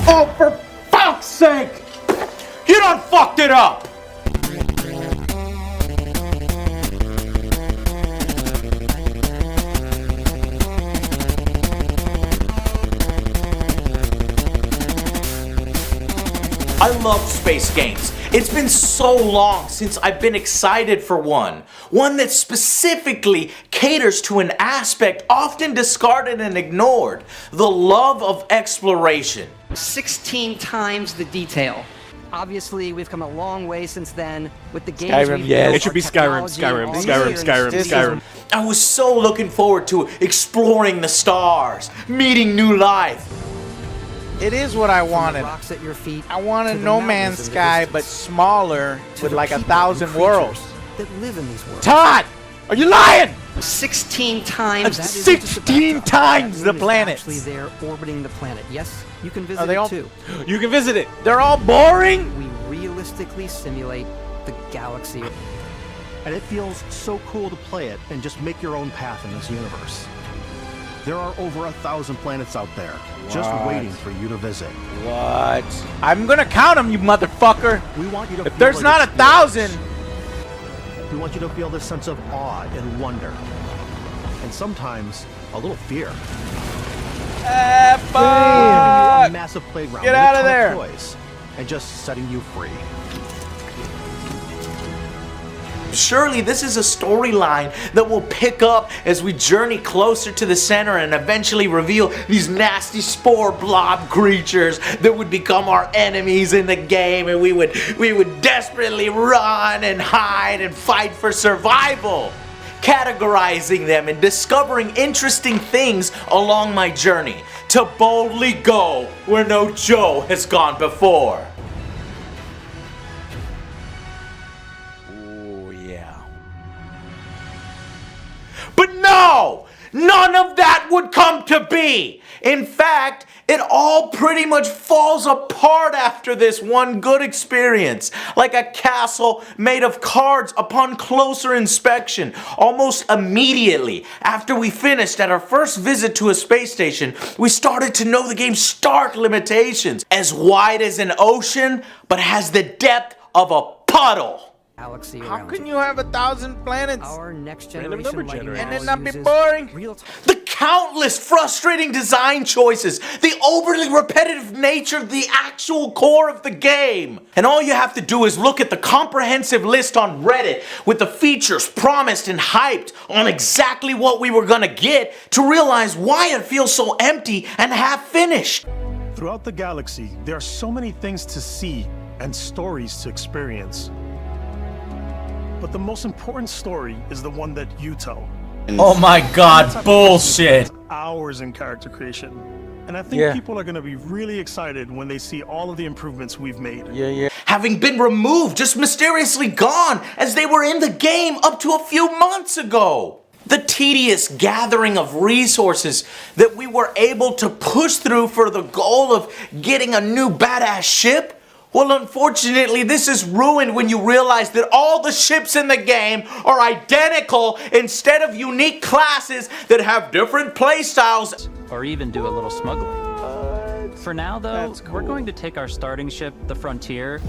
Oh, for fuck's sake! You done fucked it up! I love space games. It's been so long since I've been excited for one. One that specifically caters to an aspect often discarded and ignored, the love of exploration. 16 times the detail. Obviously, we've come a long way since then with the games. Skyrim, yes. It should be Skyrim. I was so looking forward to exploring the stars, meeting new life. It is what I wanted. Rocks at your feet. I want a No Man's Sky, but smaller, with like 1,000 worlds. That live in these worlds. Todd, are you lying? 16 times. That's 16 times the planet. Actually, they're orbiting the planet. Yes, you can visit Are they all? it too. You can visit it. They're all boring. We realistically simulate the galaxy. And it feels so cool to play it and just make your own path in this universe. There are over 1,000 planets out there, just waiting for you to visit. What? I'm gonna count them, you motherfucker. We want you to. If there's not 1,000. We want you to feel this sense of awe and wonder, and sometimes a little fear. Fuck! A massive playground. Get with a out of ton there. Toys, and just setting you free. Surely this is a storyline that will pick up as we journey closer to the center and eventually reveal these nasty spore blob creatures that would become our enemies in the game, and we would desperately run and hide and fight for survival, categorizing them and discovering interesting things along my journey to boldly go where no Joe has gone before. But no! None of that would come to be! In fact, it all pretty much falls apart after this one good experience. Like a castle made of cards upon closer inspection. Almost immediately after we finished at our first visit to a space station, we started to know the game's stark limitations. As wide as an ocean, but has the depth of a puddle. Galaxy How around can you. you have 1,000 planets Our next Random generation number lighting generator. and it now not be uses boring? real-time. The countless frustrating design choices, the overly repetitive nature of the actual core of the game. And all you have to do is look at the comprehensive list on Reddit with the features promised and hyped on exactly what we were gonna get to realize why it feels so empty and half-finished. Throughout the galaxy, there are so many things to see and stories to experience. But the most important story is the one that you tell. Oh my god, bullshit. Hours in character creation. And I think people are going to be really excited when they see all of the improvements we've made. Having been removed, just mysteriously gone, as they were in the game up to a few months ago. The tedious gathering of resources that we were able to push through for the goal of getting a new badass ship. Well, unfortunately, this is ruined when you realize that all the ships in the game are identical instead of unique classes that have different playstyles. Or even do a little smuggling. For now, though, we're going to take our starting ship, the Frontier,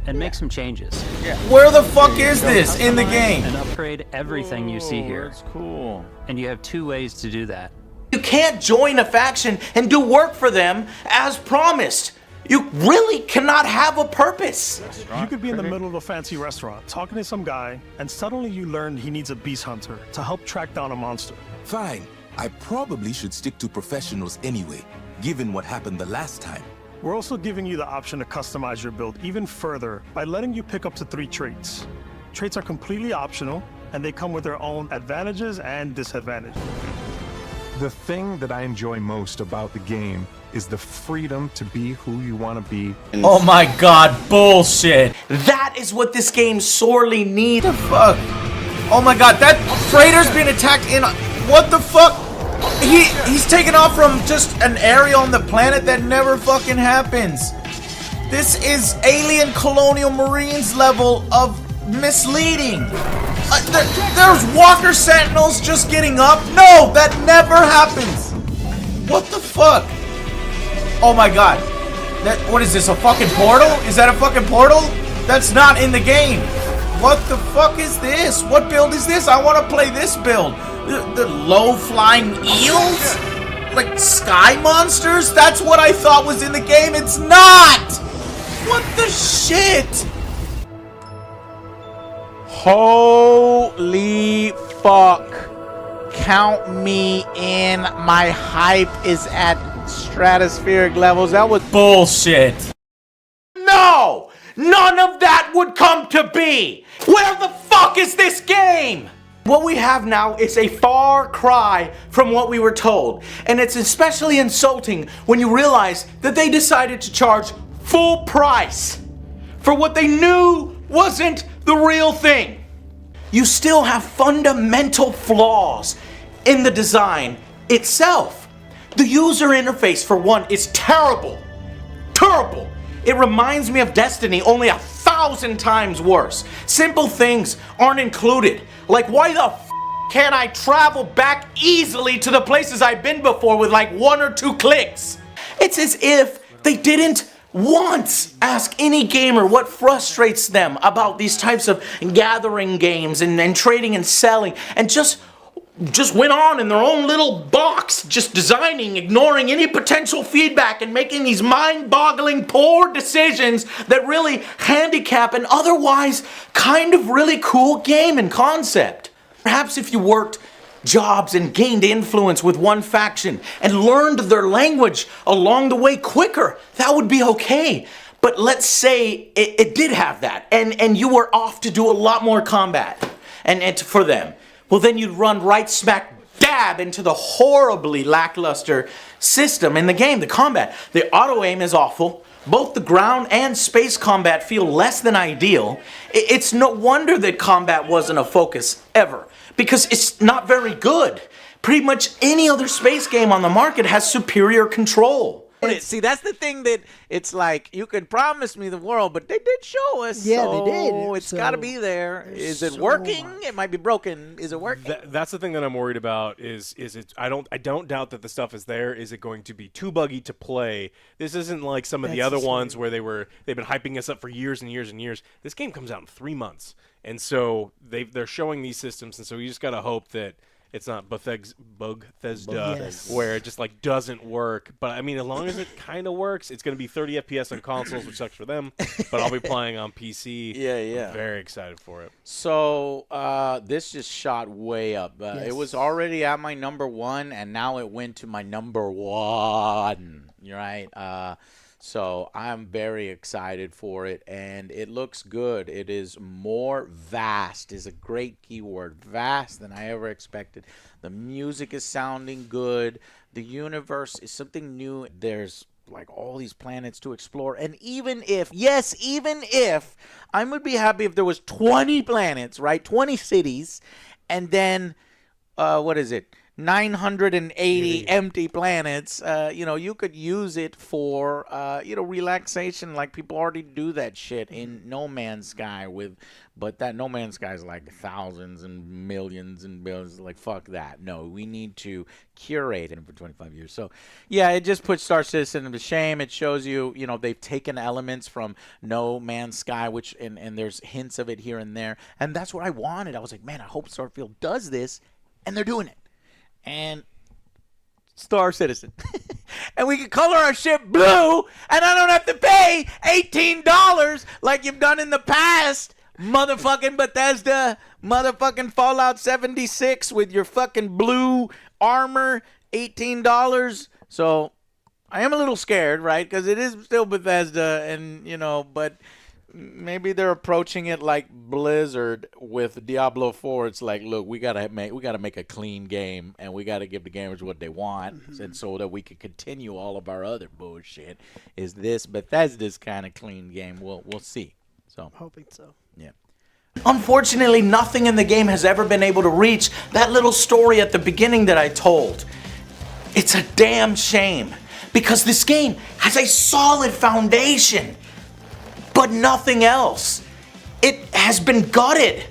and make some changes. Where the fuck is this in the game? And upgrade everything you see here. That's cool. And you have 2 ways to do that. You can't join a faction and do work for them as promised. You really cannot have a purpose. You could be in the middle of a fancy restaurant, talking to some guy, and suddenly you learn he needs a beast hunter to help track down a monster. Fine. I probably should stick to professionals anyway, given what happened the last time. We're also giving you the option to customize your build even further by letting you pick up to 3 traits. Traits are completely optional, and they come with their own advantages and disadvantages. The thing that I enjoy most about the game is the freedom to be who you want to be. Oh my god, bullshit. That is what this game sorely needs. What the fuck? Oh my god, that freighter's being attacked in... What the fuck? He's taken off from just an area on the planet that never fucking happens. This is alien colonial marines level of misleading. There's walker sentinels just getting up. No, that never happens. What the fuck? Oh my god. What is this, a fucking portal? Is that a fucking portal? That's not in the game. What the fuck is this? What build is this? I want to play this build. The low-flying eels? Like sky monsters? That's what I thought was in the game. It's not! What the shit? Holy fuck. Count me in. My hype is at stratospheric levels. That was bullshit. No! None of that would come to be! Where the fuck is this game? What we have now is a far cry from what we were told, and it's especially insulting when you realize that they decided to charge full price for what they knew wasn't the real thing. You still have fundamental flaws in the design itself. The user interface, for one, is terrible. Terrible. It reminds me of Destiny, only 1,000 times worse. Simple things aren't included. Like, why the f can't I travel back easily to the places I've been before with like 1 or 2 clicks? It's as if they didn't once ask any gamer what frustrates them about these types of gathering games and trading and selling, and just went on in their own little box, just designing, ignoring any potential feedback, and making these mind-boggling poor decisions that really handicap an otherwise kind of really cool game and concept. Perhaps if you worked jobs and gained influence with one faction and learned their language along the way quicker, that would be okay. But let's say it did have that, and you were off to do a lot more combat and for them. Well, then you'd run right smack dab into the horribly lackluster system in the game, the combat. The auto-aim is awful. Both the ground and space combat feel less than ideal. It's no wonder that combat wasn't a focus ever, because it's not very good. Pretty much any other space game on the market has superior control. See, that's the thing that it's like, you could promise me the world, but they did show us. Yeah, so they did. It's So got to be there. Is it so working? much. It might be broken. Is it working? That's the thing that I'm worried about. Is it? I don't doubt that the stuff is there. Is it going to be too buggy to play? This isn't like some of the other ones where they've been hyping us up for years and years and years. This game comes out in 3 months, and so they're showing these systems, and so you just gotta hope that it's not Bethesda, Yes. where it just like doesn't work. But I mean, as long as it kind of works, it's going to be 30 FPS on consoles, which sucks for them. But I'll be playing on PC. Yeah. I'm very excited for it. So this just shot way up. Yes. It was already at my #1, and now it went to my #1. Right? So I'm very excited for it, and it looks good. It is more vast, is a great keyword, vast, than I ever expected. The music is sounding good. The universe is something new. There's like all these planets to explore, and even if I would be happy if there was 20 planets, right? 20 cities, and then what is it? 980 empty planets. You could use it for relaxation, like people already do that shit in No Man's Sky but that No Man's Sky is like thousands and millions and billions. Like, fuck that. No, we need to curate it for 25 years. So yeah, it just puts Star Citizen to shame. It shows you, they've taken elements from No Man's Sky, which and there's hints of it here and there, and that's what I wanted. I was like, man, I hope Starfield does this, and they're doing it. And Star Citizen. And we can color our ship blue, and I don't have to pay $18 like you've done in the past, motherfucking Bethesda, motherfucking Fallout 76 with your fucking blue armor, $18. So I am a little scared, right? Because it is still Bethesda, and, but maybe they're approaching it like Blizzard with Diablo 4. It's like, look, we gotta make a clean game, and we gotta give the gamers what they want, and so that we can continue all of our other bullshit. Is this Bethesda's kind of clean game? We'll see. So Hoping so. yeah. Unfortunately, nothing in the game has ever been able to reach that little story at the beginning that I told. It's a damn shame, because this game has a solid foundation, but nothing else. It has been gutted.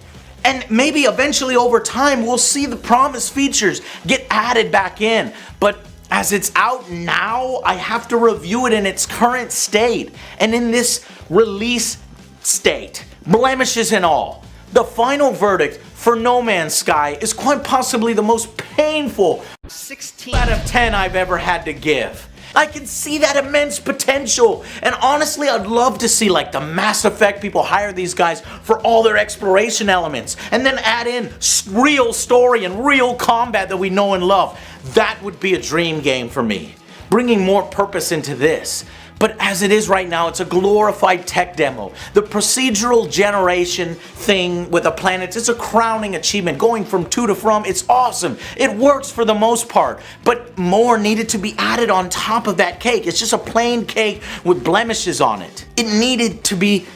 And maybe eventually over time we'll see the promised features get added back in. But As it's out now, I have to review it in its current state and in this release state, blemishes and all. The final verdict for No Man's Sky is quite possibly the most painful 16 out of 10 I've ever had to give. I can see that immense potential, and honestly I'd love to see like the Mass Effect people hire these guys for all their exploration elements and then add in real story and real combat that we know and love. That would be a dream game for me, bringing more purpose into this. But as it is right now, it's a glorified tech demo. The procedural generation thing with the planets is a crowning achievement. Going from to to from, it's awesome. It works for the most part, but more needed to be added on top of that cake. It's just a plain cake with blemishes on it. It needed to be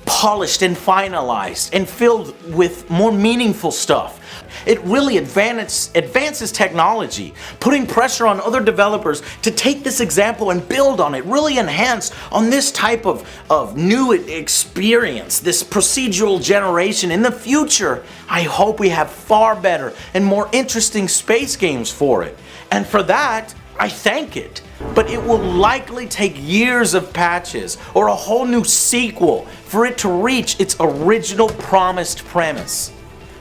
polished and finalized and filled with more meaningful stuff. It really advances technology, putting pressure on other developers to take this example and build on it, really enhance on this type of new experience, this procedural generation. In the future, I hope we have far better and more interesting space games for it. And for that, I thank it. But it will likely take years of patches or a whole new sequel for it to reach its original promised premise.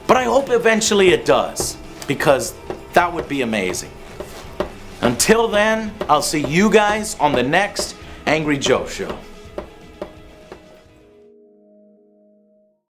But I hope eventually it does, because that would be amazing. Until then, I'll see you guys on the next Angry Joe Show.